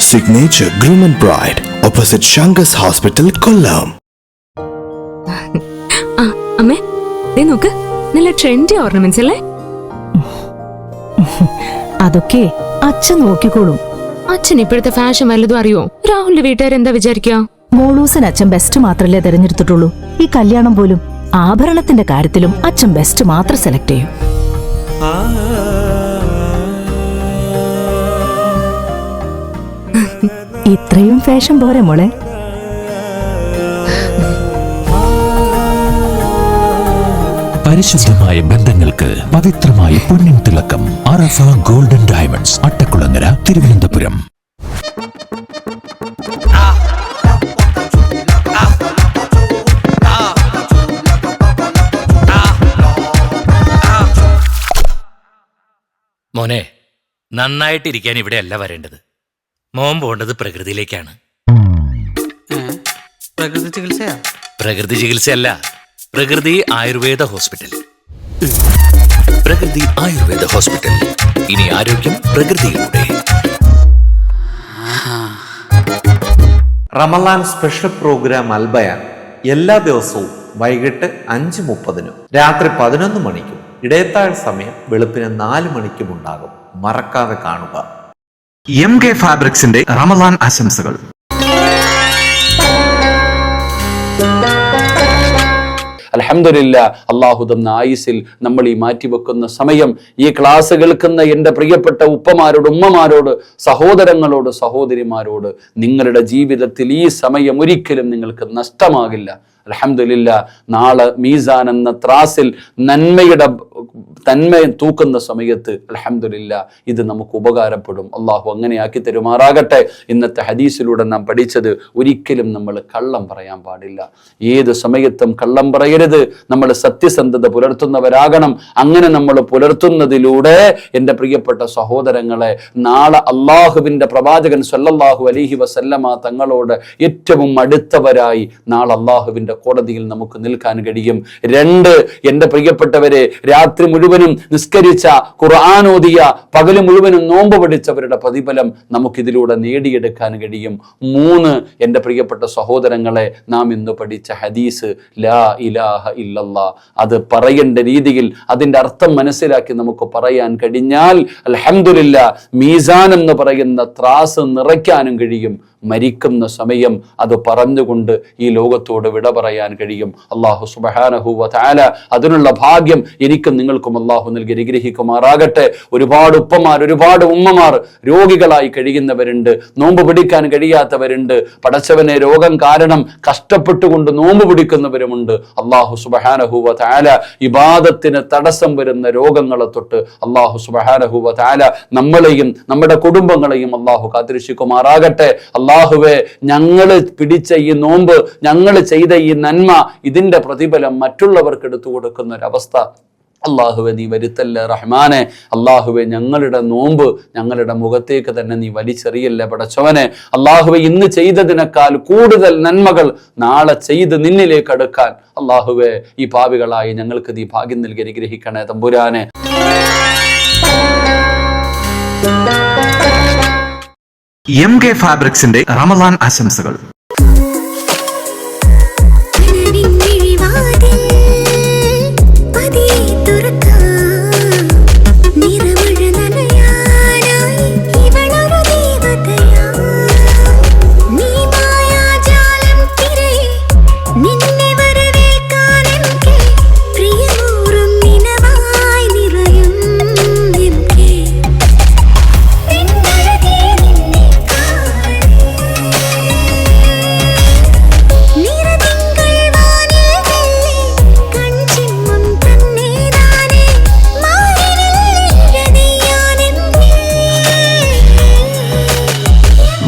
Signature groom and bride, opposite Sankar's hospital, Kollam. അമ്മേ, നോക്ക്, നല്ല ട്രെൻഡി ഓർണമെന്റ്സ് അല്ലേ? അതൊക്കെ അച്ഛൻ നോക്കിക്കോളും. അച്ഛൻ ഇപ്പോഴത്തെ ഫാഷൻ വല്ലതും അറിയോ? രാഹുലിന്റെ വീട്ടുകാരെന്താ വിചാരിക്കുക? മോളൂസൻ അച്ഛൻ ബെസ്റ്റ് മാത്രല്ലേ തെരഞ്ഞെടുത്തിട്ടുള്ളൂ. ഈ കല്യാണം പോലും ആഭരണത്തിന്റെ കാര്യത്തിലും അച്ഛൻ ബെസ്റ്റ് മാത്രം സെലക്ട് ചെയ്യും. ഇത്രയും ഫാഷൻ പോരെ മോളെ? പരിശുദ്ധമായ ബന്ധങ്ങൾക്ക് പവിത്രമായ പൊന്നിൻ തിളക്കം. അറഫ ഗോൾഡൻ ഡയമണ്ട്സ്, അട്ടക്കുളങ്ങര, തിരുവനന്തപുരം. മോനെ, നന്നായിട്ടിരിക്കാൻ ഇവിടെയല്ല വരേണ്ടത്. മോൻ പോണ്ടത് പ്രകൃതിയിലേക്കാണ്. പ്രകൃതി ചികിത്സയാ? പ്രകൃതി ചികിത്സയല്ല, പ്രകൃതി ആയുർവേദ ഹോസ്പിറ്റൽ. പ്രകൃതി ആയുർവേദ ഹോസ്പിറ്റൽ. ഇനി ആരോഗ്യം പ്രകൃതിയിലൂടെ. റമളാൻ സ്പെഷ്യൽ പ്രോഗ്രാം അൽബയാൻ എല്ലാ ദിവസവും വൈകിട്ട് 5:30 രാത്രി 11 മണിക്കും ഇടയത്താഴ് സമയം വെളുപ്പിന് 4 മണിക്കും ഉണ്ടാകും. മറക്കാതെ കാണുക. MK ഫാബ്രിക്സിന്റെ റമളാൻ ആശംസകൾ. അൽഹംദുലില്ലാ, അള്ളാഹു തന്ന ആയുസിൽ നമ്മൾ ഈ മാറ്റിവെക്കുന്ന സമയം, ഈ ക്ലാസ് കേൾക്കുന്ന എൻ്റെ പ്രിയപ്പെട്ട ഉപ്പമാരോട്, ഉമ്മമാരോട്, സഹോദരങ്ങളോട്, സഹോദരിമാരോട്, നിങ്ങളുടെ ജീവിതത്തിൽ ഈ സമയം ഒരിക്കലും നിങ്ങൾക്ക് നഷ്ടമാകില്ല. അൽഹംദുലില്ലാ, നാളെ മീസാൻ എന്ന ത്രാസിൽ നന്മ തൂക്കുന്ന സമയത്ത് അൽഹംദുലില്ലാ ഇത് നമുക്ക് ഉപകാരപ്പെടും. അള്ളാഹു അങ്ങനെയാക്കി തരുമാറാകട്ടെ. ഇന്നത്തെ ഹദീസിലൂടെ നാം പഠിച്ചത്, ഒരിക്കലും നമ്മൾ കള്ളം പറയാൻ പാടില്ല. ഏത് സമയത്തും കള്ളം പറയരുത്. നമ്മൾ സത്യസന്ധത പുലർത്തുന്നവരാകണം. അങ്ങനെ നമ്മൾ പുലർത്തുന്നതിലൂടെ എൻ്റെ പ്രിയപ്പെട്ട സഹോദരങ്ങളെ, നാളെ അള്ളാഹുവിൻ്റെ പ്രവാചകൻ സ്വല്ലല്ലാഹു അലൈഹി വസല്ലമ തങ്ങളോട് ഏറ്റവും അടുത്തവരായി നാളെ അള്ളാഹുവിൻ്റെ കോടതിയിൽ നമുക്ക് നിൽക്കാൻ കഴിയും. 2, എൻ്റെ പ്രിയപ്പെട്ടവരെ, രാത്രി മുഴുവനും നിസ്കരിച്ച, ഖുർആൻ ഓതിയ, പകല് മുഴുവനും നോമ്പ് പഠിച്ചവരുടെ പ്രതിഫലം നമുക്കിതിലൂടെ നേടിയെടുക്കാൻ കഴിയും. 3, എൻ്റെ പ്രിയപ്പെട്ട സഹോദരങ്ങളെ, നാം ഇന്ന് പഠിച്ച ഹദീസ് ലാ ഇലാഹ ഇല്ലല്ലാ, അത് പറയേണ്ട രീതിയിൽ അതിൻ്റെ അർത്ഥം മനസ്സിലാക്കി നമുക്ക് പറയാൻ കഴിഞ്ഞാൽ അൽഹംദുലില്ലാ, മീസാൻ എന്ന് പറയുന്ന ത്രാസ് നിറയ്ക്കാനും കഴിയും. മരിക്കുന്ന സമയം അത് പറഞ്ഞുകൊണ്ട് ഈ ലോകത്തോട് വിട പറയാൻ കഴിയും. അല്ലാഹു സുബ്ഹാനഹു വ തആല അതിനുള്ള ഭാഗ്യം എനിക്കും നിങ്ങൾക്കും അല്ലാഹു നൽകി അനുഗ്രഹിക്കുമാറാകട്ടെ. ഒരുപാട് ഉപ്പമാർ, ഒരുപാട് ഉമ്മമാർ രോഗികളായി കഴിയുന്നവരുണ്ട്, നോമ്പ് പിടിക്കാൻ കഴിയാത്തവരുണ്ട്, പടച്ചവനെ രോഗം കാരണം കഷ്ടപ്പെട്ടുകൊണ്ട് നോമ്പ് പിടിക്കുന്നവരുമുണ്ട്. അല്ലാഹു സുബ്ഹാനഹു വ തആല ഇബാദത്തിന് തടസ്സം വരുന്ന രോഗങ്ങളെ തൊട്ട് അല്ലാഹു സുബ്ഹാനഹു വ തആല നമ്മളെയും നമ്മുടെ കുടുംബങ്ങളെയും അല്ലാഹു കാത്തിരക്ഷിക്കുമാറാകട്ടെ. അല്ലാഹുവേ, ഞങ്ങൾ പിടിച്ച ഈ നോമ്പ്, ഞങ്ങൾ ചെയ്ത ഈ നന്മ, ഇതിന്റെ പ്രതിഫലം മറ്റുള്ളവർക്ക് എടുത്തു കൊടുക്കുന്ന ഒരവസ്ഥ അല്ലാഹുവെ നീ വരുത്തല്ലേ റഹ്മാനെ. അല്ലാഹുവെ, ഞങ്ങളുടെ നോമ്പ് ഞങ്ങളുടെ മുഖത്തേക്ക് തന്നെ നീ വലിച്ചെറിയല്ലേ പടച്ചവനെ. അല്ലാഹുവെ, ഇന്ന് ചെയ്തതിനേക്കാൾ കൂടുതൽ നന്മകൾ നാളെ ചെയ്ത് നിന്നിലേക്ക് അടുക്കാൻ അല്ലാഹുവെ ഈ പാപികളായി ഞങ്ങൾക്ക് നീ ഭാഗ്യം നൽകി അനുഗ്രഹിക്കണേ തമ്പുരാനെ. MK ഫാബ്രിക്സിന്റെ റമളാൻ ആശംസകൾ.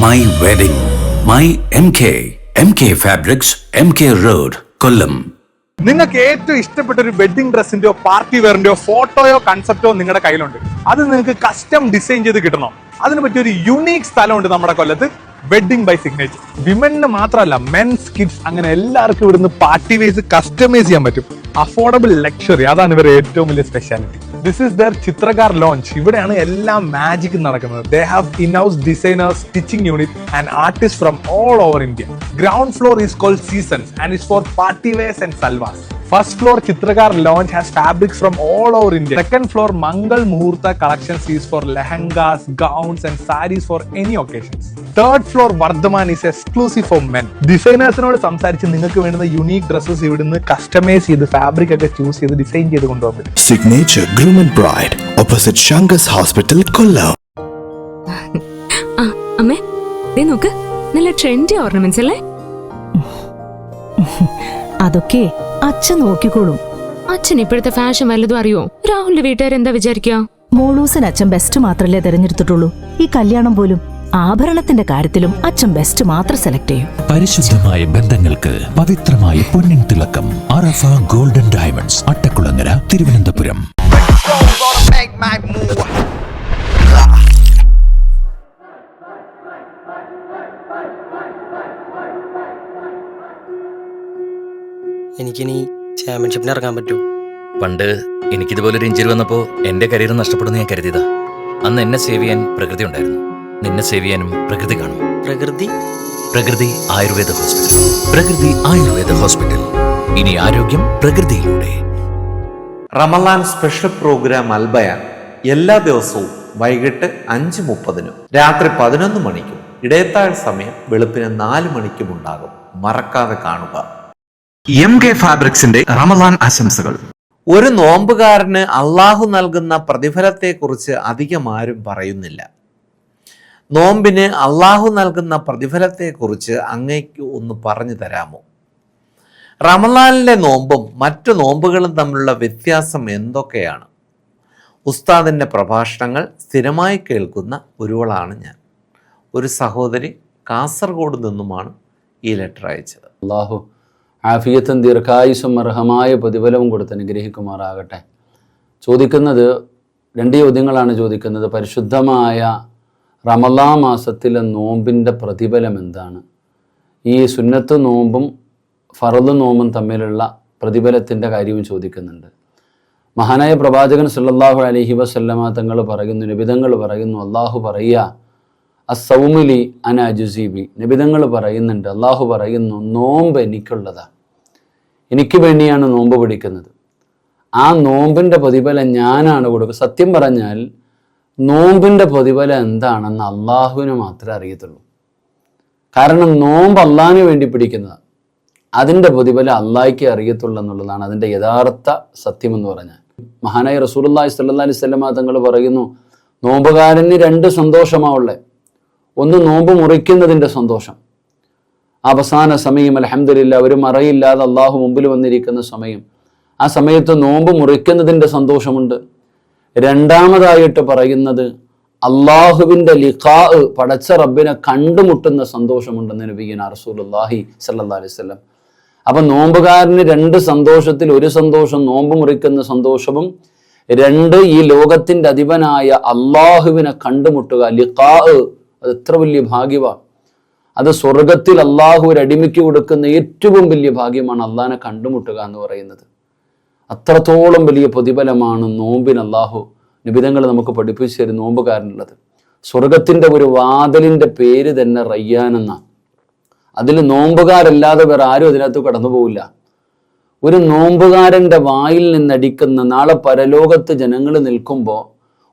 My wedding, my MK Fabrics, MK Road, കൊല്ലം. നിങ്ങൾക്ക് ഏറ്റവും ഇഷ്ടപ്പെട്ട ഒരു വെഡിങ് ഡ്രസ്സിന്റെയോ പാർട്ടി വെയറിന്റെയോ ഫോട്ടോയോ കൺസെപ്റ്റോ നിങ്ങളുടെ കയ്യിലുണ്ട്. അത് നിങ്ങൾക്ക് കസ്റ്റം ഡിസൈൻ ചെയ്ത് കിട്ടണോ? അതിന് പറ്റിയ ഒരു യുണീക് സ്ഥലമുണ്ട് നമ്മുടെ കൊല്ലത്ത്, വെഡിങ് ബൈ സിഗ്നേച്ചർ. വിമന് മാത്രമല്ല, മെൻസ്, കിഡ്സ്, അങ്ങനെ എല്ലാവർക്കും ഇവിടുന്ന് പാർട്ടി വേസ് കസ്റ്റമൈസ് ചെയ്യാൻ പറ്റും. അഫോർഡബിൾ ലക്ഷറി, അതാണ് ഇവരുടെ ഏറ്റവും വലിയ speciality. This is their Chitrakar lounge. ഇവിടെയാണ് എല്ലാം മാജിക് നടക്കുന്നത്. They have in-house designers, stitching unit and artist from all over India. Ground floor is called seasons and is for party wears and salwars. First floor Chitragar lounge has fabrics from all over India. Second floor Mangal Muhurta collections is for lehengas, gowns and sarees for any occasions. Third floor Vardhaman is exclusive for men. Designers-നോട് സംസാരിച്ച് നിങ്ങൾക്ക് വേണ്ടുന്ന unique dresses ഇവിടുന്ന് customise ചെയ്ത് fabric ഒക്കെ choose ചെയ്ത് design ചെയ്ത് കൊണ്ടുപോകാൻ പറ്റും. Signature Groom and Bride, opposite Shangas Hospital, Kollam. അമ്മേ, ദേ നോക്ക്, നല്ല ട്രെൻഡി ഓർണമെന്റ്സ് അല്ലേ? അതൊക്കെ അച്ഛൻ നോക്കിക്കോളും. അച്ഛൻ ഇപ്പോഴത്തെ ഫാഷൻ വല്ലതും അറിയോ? രാഹുലിന്റെ വീട്ടുകാരെന്താ വിചാരിക്കുക? മോളൂസിന് അച്ഛൻ ബെസ്റ്റ് മാത്രല്ലേ തെരഞ്ഞെടുത്തിട്ടുള്ളൂ. ഈ കല്യാണം പോലും ആഭരണത്തിന്റെ കാര്യത്തിലും അച്ഛൻ ബെസ്റ്റ് മാത്രം സെലക്ട് ചെയ്യും. പരിശുദ്ധമായ ബന്ധങ്ങൾക്ക് പവിത്രമായ പൊന്നിൻ തിളക്കം. അറഫ ഗോൾഡൻ ഡയമണ്ട്സ്, അട്ടക്കുളങ്ങര, തിരുവനന്തപുരം. എനിക്കിനി ചാമ്പ്യൻഷിപ്പിന് ഇറങ്ങാൻ പറ്റൂ? പണ്ട് എനിക്കിതുപോലൊരു ഇഞ്ചുറി വന്നപ്പോ എന്റെ കരിയർ നഷ്ടപ്പെടുന്ന ഞാൻ കരുതിയതാ. അന്ന് എന്നെ സേവ് ചെയ്യാൻ പ്രകൃതി ഉണ്ടായിരുന്നു. നിന്നെ സേവ് ചെയ്യാനും പ്രകൃതി കാണും. പ്രകൃതി ആയുർവേദ ഹോസ്പിറ്റൽ. പ്രകൃതി ആയുർവേദ ഹോസ്പിറ്റൽ. ഇനി ആരോഗ്യം പ്രകൃതിയിലൂടെ. റമളാൻ സ്പെഷ്യൽ പ്രോഗ്രാം അൽബയാൻ എല്ലാ ദിവസവും വൈകിട്ട് 5:30 രാത്രി 11 മണിക്കും ഇടയത്താഴ് സമയം വെളുപ്പിന് 4 മണിക്കും ഉണ്ടാകും. മറക്കാതെ കാണുക. MK ഫാബ്രിക്സിന്റെ റമളാൻ ആശംസകൾ. ഒരു നോമ്പുകാരന് അള്ളാഹു നൽകുന്ന പ്രതിഫലത്തെക്കുറിച്ച് അധികം ആരും പറയുന്നില്ല. നോമ്പിന് അള്ളാഹു നൽകുന്ന പ്രതിഫലത്തെക്കുറിച്ച് അങ്ങേക്ക് ഒന്ന് പറഞ്ഞു തരാമോ? റമളാനിലെ നോമ്പും മറ്റു നോമ്പുകളും തമ്മിലുള്ള വ്യത്യാസം എന്തൊക്കെയാണ്? ഉസ്താദിൻ്റെ പ്രഭാഷണങ്ങൾ സ്ഥിരമായി കേൾക്കുന്ന ഒരുവളാണ് ഞാൻ. ഒരു സഹോദരി കാസർഗോഡ് നിന്നുമാണ് ഈ ലെറ്റർ അയച്ചത്. അല്ലാഹു ആഫിയത്തും ദീർഘായുസും അർഹമായ പ്രതിഫലവും കൊടുത്ത് അനുഗ്രഹിക്കുമാറാകട്ടെ. ചോദിക്കുന്നത് 2 ചോദ്യങ്ങളാണ് ചോദിക്കുന്നത്. പരിശുദ്ധമായ റമളാൻ മാസത്തിലെ നോമ്പിൻ്റെ പ്രതിഫലം എന്താണ്? ഈ സുന്നത്ത് നോമ്പും ഫറദ് നോമ്പും തമ്മിലുള്ള പ്രതിഫലത്തിൻ്റെ കാര്യവും ചോദിക്കുന്നുണ്ട്. മഹാനായ പ്രവാചകൻ സല്ലല്ലാഹു അലൈഹി വസല്ലമ തങ്ങൾ പറയുന്നു, നബിതങ്ങൾ പറയുന്നു, അള്ളാഹു പറയുക അസൗമിലി അനാജുസീബി, നബിതങ്ങൾ പറയുന്നുണ്ട്, അള്ളാഹു പറയുന്നു, നോമ്പ് എനിക്കുള്ളതാ, എനിക്ക് വേണ്ടിയാണ് നോമ്പ് പിടിക്കുന്നത്, ആ നോമ്പിൻ്റെ പ്രതിഫലം ഞാനാണ് കൊടുക്കുക. സത്യം പറഞ്ഞാൽ നോമ്പിൻ്റെ പ്രതിഫലം എന്താണെന്ന് അള്ളാഹുവിന് മാത്രമേ അറിയത്തുള്ളൂ. കാരണം നോമ്പ് അള്ളാഹിന് വേണ്ടി പിടിക്കുന്നതാണ്, അതിൻ്റെ പ്രതിഫലം അള്ളാഹിക്ക് അറിയത്തുള്ളൂ എന്നുള്ളതാണ് അതിൻ്റെ യഥാർത്ഥ സത്യമെന്ന് പറഞ്ഞാൽ. മഹാനായ റസൂലുള്ളാഹി സ്വല്ലല്ലാഹി അലൈഹി വസല്ലമ തങ്ങൾ പറയുന്നു, നോമ്പുകാരന് 2 സന്തോഷമാവുള്ളേ. ഒന്ന് നോമ്പ് മുറിക്കുന്നതിൻ്റെ സന്തോഷം, അവസാന സമയം അൽഹംദുലില്ലാ ഒരു മറയില്ലാതെ അള്ളാഹു മുമ്പിൽ വന്നിരിക്കുന്ന സമയം, ആ സമയത്ത് നോമ്പ് മുറിക്കുന്നതിൻ്റെ സന്തോഷമുണ്ട്. രണ്ടാമതായിട്ട് പറയുന്നത് അള്ളാഹുവിൻ്റെ ലിഖാ, പടച്ച റബ്ബിനെ കണ്ടുമുട്ടുന്ന സന്തോഷമുണ്ടെന്ന് നബിയുനാ റസൂലുള്ളാഹി സ്വല്ലല്ലാഹി അലൈഹി വസല്ലം. അപ്പം നോമ്പുകാരന് 2 സന്തോഷത്തിൽ ഒരു സന്തോഷം നോമ്പ് മുറിക്കുന്ന സന്തോഷവും, 2 ഈ ലോകത്തിൻ്റെ അധിപനായ അള്ളാഹുവിനെ കണ്ടുമുട്ടുക, ലിഖാ, അത് എത്ര വലിയ ഭാഗ്യമാണ്. അത് സ്വർഗത്തിൽ അള്ളാഹു ഒരു അടിമയ്ക്ക് കൊടുക്കുന്ന ഏറ്റവും വലിയ ഭാഗ്യമാണ് അള്ളാഹിനെ കണ്ടുമുട്ടുക എന്ന് പറയുന്നത്. അത്രത്തോളം വലിയ പ്രതിഫലമാണ് നോമ്പിന് അള്ളാഹു നിബിധങ്ങൾ നമുക്ക് പഠിപ്പിച്ചു തരും നോമ്പുകാരനുള്ളത്. സ്വർഗത്തിൻ്റെ ഒരു വാതിലിൻ്റെ പേര് തന്നെ റയ്യാൻ എന്നാണ്. അതിൽ നോമ്പുകാരല്ലാതെ വേറെ ആരും അതിനകത്ത് കടന്നു പോവില്ല. ഒരു നോമ്പുകാരൻ്റെ വായിൽ നിന്നടിക്കുന്ന, നാളെ പരലോകത്ത് ജനങ്ങൾ നിൽക്കുമ്പോൾ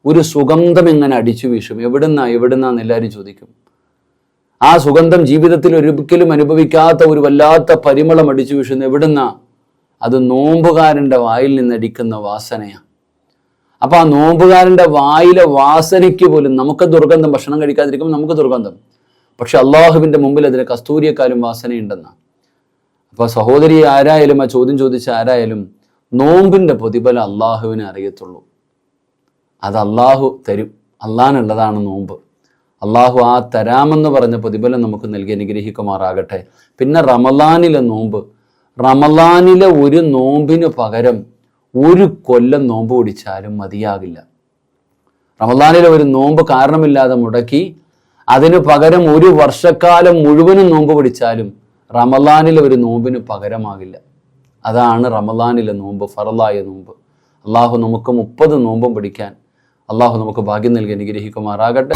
ഒരു സുഗന്ധം ഇങ്ങനെ അടിച്ചു വീശും. എവിടുന്നാന്ന് എല്ലാവരും ചോദിക്കും. ആ സുഗന്ധം ജീവിതത്തിൽ ഒരിക്കലും അനുഭവിക്കാത്ത ഒരു വല്ലാത്ത പരിമളം അടിച്ചു വീശുന്നു. എവിടുന്നാ? അത് നോമ്പുകാരൻ്റെ വായിൽ നിന്നടിക്കുന്ന വാസനയാണ്. അപ്പൊ ആ നോമ്പുകാരൻ്റെ വായിലെ വാസനയ്ക്ക് പോലും നമുക്ക് ദുർഗന്ധം, ഭക്ഷണം കഴിക്കാതിരിക്കുമ്പോൾ നമുക്ക് ദുർഗന്ധം, പക്ഷെ അള്ളാഹുവിൻ്റെ മുമ്പിൽ അതിന് കസ്തൂരിയെക്കാളും വാസനയുണ്ടെന്നാണ്. അപ്പൊ സഹോദരി ആരായാലും, ആ ചോദ്യം ചോദിച്ച ആരായാലും, നോമ്പിൻ്റെ പ്രതിഫലം അള്ളാഹുവിനെ അറിയത്തുള്ളൂ. അത് അള്ളാഹു തരും. അള്ളാഹിനുള്ളതാണ് നോമ്പ്. അള്ളാഹു ആ തരാമെന്ന് പറഞ്ഞ പ്രതിഫലം നമുക്ക് നൽകി അനുഗ്രഹിക്കുമാറാകട്ടെ. പിന്നെ റമളാനിലെ നോമ്പ്, റമളാനിലെ ഒരു നോമ്പിന് പകരം 1 കൊല്ലം നോമ്പ് പിടിച്ചാലും മതിയാകില്ല. റമളാനിലെ ഒരു നോമ്പ് കാരണമില്ലാതെ മുടക്കി അതിന് പകരം 1 വർഷക്കാലം മുഴുവനും നോമ്പ് പിടിച്ചാലും റമളാനിലെ ഒരു നോമ്പിന് പകരമാകില്ല. അതാണ് റമളാനിലെ നോമ്പ്, ഫറലായ നോമ്പ്. അള്ളാഹു നമുക്ക് 30 നോമ്പും പിടിക്കാൻ അള്ളാഹു നമുക്ക് ഭാഗ്യം നൽകി അനുഗ്രഹിക്കുമാറാകട്ടെ.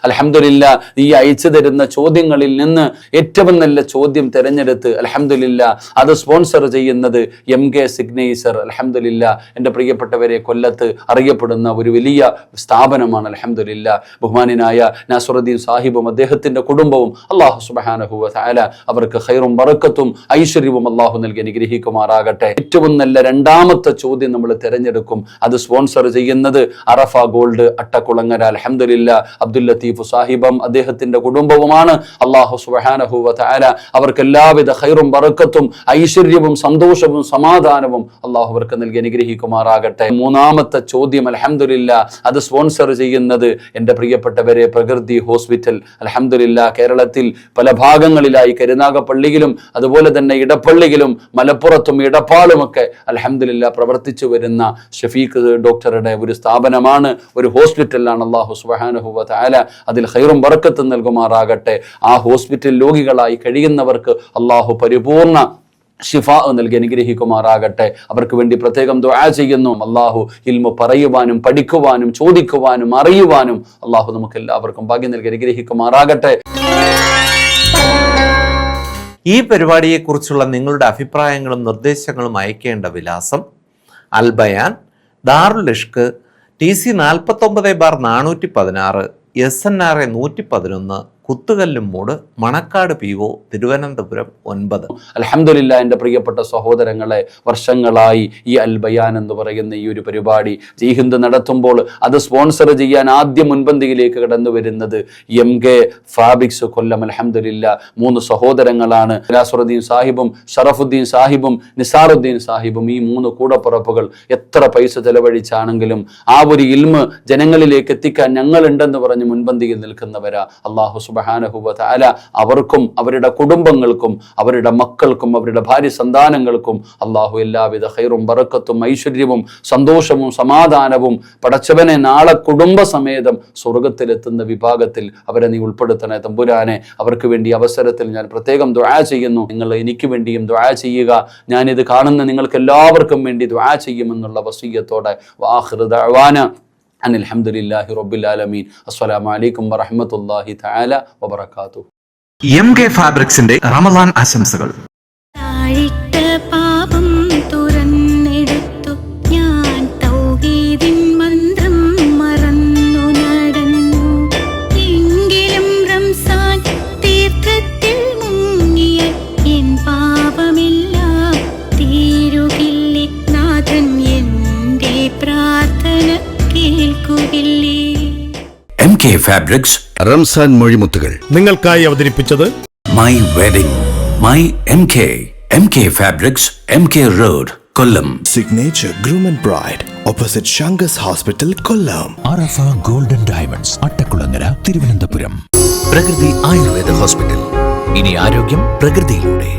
അൽഹംദുലില്ലാ, ഈ അയച്ചു തരുന്ന ചോദ്യങ്ങളിൽ നിന്ന് ഏറ്റവും നല്ല ചോദ്യം തിരഞ്ഞെടുത്ത് അൽഹംദുലില്ലാ അത് സ്പോൺസർ ചെയ്യുന്നത് MK സിഗ്നേച്ചർ. അൽഹംദുലില്ലാ, എൻ്റെ പ്രിയപ്പെട്ടവരെ, കൊല്ലത്ത് അറിയപ്പെടുന്ന ഒരു വലിയ സ്ഥാപനമാണ്. അൽഹംദുലില്ലാ, ബഹുമാനായ നാസറുദ്ദീൻ സാഹിബും അദ്ദേഹത്തിൻ്റെ കുടുംബവും അല്ലാഹു സുബ്ഹാനഹു വ തആല അവർക്ക് ഖൈറും ബറക്കത്തും ഐശ്വര്യവും അല്ലാഹു നൽകി അനുഗ്രഹിക്കുമാറാകട്ടെ. ഏറ്റവും നല്ല 2ാമത്തെ ചോദ്യം നമ്മൾ തിരഞ്ഞെടുക്കും. അത് സ്പോൺസർ ചെയ്യുന്നത് അറഫ ഗോൾഡ് അട്ടക്കുളങ്ങര. അൽഹംദുലില്ലാ, അബ്ദുൽ ലത്തീഫ് സാഹിബം അദ്ദേഹത്തിന്റെ കുടുംബവുമാണ്. അല്ലാഹു സുബ്ഹാനഹു വ തആല അവർക്ക് എല്ലാവിധ ഖൈറും ബറക്കത്തും ഐശ്വര്യവും സന്തോഷവും സമാധാനവും അല്ലാഹു അവർക്ക് നൽകി അനുഗ്രഹിക്കുമാറാകട്ടെ. 3ാമത്തെ ചോദ്യം അൽഹംദുലില്ലാ അത് സ്പോൺസർ ചെയ്യുന്നത് എൻ്റെ പ്രിയപ്പെട്ടവരെ പ്രകൃതി ഹോസ്പിറ്റൽ. അൽഹംദുലില്ലാ, കേരളത്തിൽ പല ഭാഗങ്ങളിലായി കരുനാഗപ്പള്ളിയിലും അതുപോലെ തന്നെ ഇടപ്പള്ളിയിലും മലപ്പുറത്തും ഇടപ്പാളുമൊക്കെ അൽഹംദുലില്ലാ പ്രവർത്തിച്ചു വരുന്ന ഷഫീഖ് ഡോക്ടറുടെ ഒരു സ്ഥാപനമാണ്, ഒരു ഹോസ്പിറ്റലാണ്. അല്ലാഹു സുബ്ഹാനഹു വ തആല അതിൽ ഖൈറും ബറക്കത്തും നൽകുമാറാകട്ടെ. ആ ഹോസ്പിറ്റൽ രോഗികളായി കഴിയുന്നവർക്ക് അല്ലാഹു പരിപൂർണ ഷിഫാ നൽകി അനുഗ്രഹിക്കുമാറാകട്ടെ. അവർക്ക് വേണ്ടി പ്രത്യേകം ദുആ ചെയ്യുന്നു. അല്ലാഹു ഇൽമു പറയുവാനും പഠിക്കുവാനും ചോദിക്കുവാനും അറിയുവാനും അല്ലാഹു നമുക്ക് എല്ലാവർക്കും ഭാഗ്യം നൽകി അനുഗ്രഹിക്കുമാറാകട്ടെ. ഈ പരിപാടിയെക്കുറിച്ചുള്ള നിങ്ങളുടെ അഭിപ്രായങ്ങളും നിർദ്ദേശങ്ങളും അയക്കേണ്ട വിലാസം Albayan, Darul Ishq, TC 49/416, SNRA 111, Kuthukallummoodu, Manacaud PO, Thiruvananthapuram 9. അൽഹംദുലില്ലാ, എൻ്റെ പ്രിയപ്പെട്ട സഹോദരങ്ങളെ, വർഷങ്ങളായി ഈ അൽബയാൻ എന്ന് പറയുന്ന ഈ ഒരു പരിപാടി ഹിന്ദ് നടത്തുമ്പോൾ അത് സ്പോൺസർ ചെയ്യാൻ ആദ്യം മുൻപന്തിയിലേക്ക് കടന്നു വരുന്നത് MK ഫാബ്രിക്സ് കൊല്ലം. അൽഹംദുലില്ലാ, 3 സഹോദരങ്ങളാണ്. നാസറുദ്ദീൻ സാഹിബും ഷറഫുദ്ദീൻ സാഹിബും നിസാറുദ്ദീൻ സാഹിബും. ഈ 3 കൂടപ്പുറപ്പുകൾ എത്ര പൈസ ചെലവഴിച്ചാണെങ്കിലും ആ ഒരു ഇൽമ് ജനങ്ങളിലേക്ക് എത്തിക്കാൻ ഞങ്ങളുണ്ടെന്ന് പറഞ്ഞ് മുൻപന്തിയിൽ നിൽക്കുന്നവരാ. അല്ലാഹു സുബ്ഹാനഹു വ തആല അവർക്കും അവരുടെ കുടുംബങ്ങൾക്കും അവരുടെ മക്കൾക്കും അവരുടെ ഭാര്യ സന്താനങ്ങൾക്കും അള്ളാഹു എല്ലാവിധ ഖൈറും ബറക്കത്തും ഐശ്വര്യവും സന്തോഷവും സമാധാനവും പടച്ചവനെ നാളെ കുടുംബസമേതം സ്വർഗത്തിലെത്തുന്ന വിഭാഗത്തിൽ അവരെ നീ ഉൾപ്പെടുത്തണേ തമ്പുരാനെ. അവർക്ക് വേണ്ടി അവസരത്തിൽ ഞാൻ പ്രത്യേകം ദുആ ചെയ്യുന്നു. നിങ്ങൾ എനിക്ക് വേണ്ടിയും ദുആ ചെയ്യുക. ഞാനിത് കാണുന്ന നിങ്ങൾക്ക് എല്ലാവർക്കും വേണ്ടി ദുആ ചെയ്യുമെന്നുള്ള വസിയ്യത്തോടെ വആഖിറു ദഅവാന അനിൽ ഹംദുലില്ലാഹി റബ്ബിൽ ആലമീൻ. അസ്സലാമു അലൈക്കും വറഹ്മത്തുള്ളാഹി തആല വബറകാതുഹു. MK ഫാബ്രിക്സിന്റെ റമളാൻ ആശംസകൾ. പാപം തുറന്നെടുത്തു ഞാൻ തൗഹീദിൻ മന്ത്രം മറന്നു നടന്നു. എങ്കിലും റംസാൻ തീർത്ഥത്തിൽ മുങ്ങിയ എൻ പാപമെല്ലാം തീരുകില്ലേ നാഥൻ എന്റെ പ്രാർത്ഥന കേൾക്കുകില്ലേ. MK Fabrics റംസാൻ മൊഴിമുത്തുകൾ നിങ്ങൾക്കായി അവതരിപ്പിച്ചത് My Wedding, My MK Fabrics, MK Road, Kollam. Signature Groom and Bride, opposite Shangas Hospital, Kollam. Arafa Golden Diamonds, Attakulangara, Thiruvananthapuram. പ്രകൃതി ആയുർവേദ ഹോസ്പിറ്റൽ. ഇനി ആരോഗ്യം പ്രകൃതിയിലൂടെ.